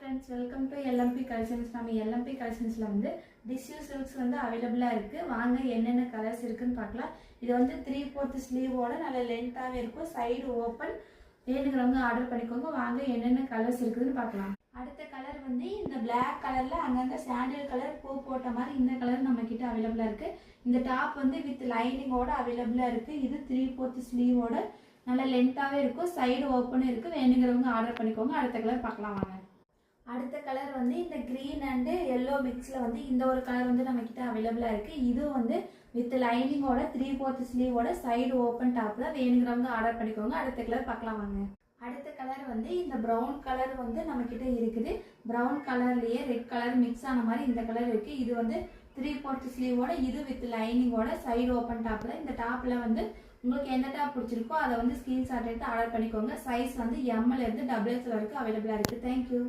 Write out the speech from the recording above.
friends, welcome to LMP Collections. நம்ம LMP Collectionsல வந்து tissue silks வந்து அவைலபிளா இருக்கு. வாங்க என்னென்ன கலர்ஸ் இருக்குன்னு பார்க்கலாம். இது வந்து 3/4 ஸ்லீவோட நல்ல லென்த்தாவே இருக்கும். Side open. வேணுங்கிறவங்க ஆர்டர் பண்ணிக்கோங்க. வாங்க என்னென்ன கலர்ஸ் இருக்குன்னு பார்க்கலாம். அடுத்த கலர் வந்து இந்த Black கலர்ல அங்கங்க சாண்டில் கலர் பூ போட்ட மாதிரி இந்த கலர் நம்ம கிட்ட அவைலபிளா இருக்கு. இந்த டாப் வந்து வித் லைனிங்கோட அவைலபிளா இருக்கு. இது 3/4 ஸ்லீவோட நல்ல லென்த்தாவே இருக்கும். சைடு ஓப்பன் இருக்கு. வேணுங்கிறவங்க ஆர்டர் பண்ணிக்கோங்க. அடுத்த கலர் பார்க்கலாம் வாங்க. அடுத்த கலர் வந்து இந்த கிரீன் அண்ட் எல்லோ மிக்ஸ்ல வந்து இந்த ஒரு கலர் வந்து நம்ம கிட்ட அவைலபிளா இருக்கு. இது வந்து வித் லைனிங்கோட 3/4 ஸ்லீவோட சைடு ஓப்பன் டாப்ல வேணுங்கிறவங்க ஆர்டர் பண்ணிக்கோங்க. அடுத்த கலர் பார்க்கலாம் வாங்க. அடுத்த கலர் வந்து இந்த ப்ரௌன் கலர் வந்து நம்ம கிட்ட இருக்குது. ப்ரௌன் கலர்லயே ரெட் கலர் மிக்ஸ் ஆன மாதிரி இந்த கலர் இருக்கு. இது வந்து 3/4 ஸ்லீவோட இது வித் லைனிங்கோட சைடு ஓப்பன் டாப்ல. இந்த டாப்ல வந்து உங்களுக்கு எந்த டாப் பிடிச்சிருக்கோ அதை வந்து ஸ்கிரீன்ஷாட் எடுத்து ஆர்டர் பண்ணிக்கோங்க. சைஸ் வந்து எம்எல் இருந்து XXL வரைக்கும் அவைலபிளா இருக்கு. தேங்க்யூ.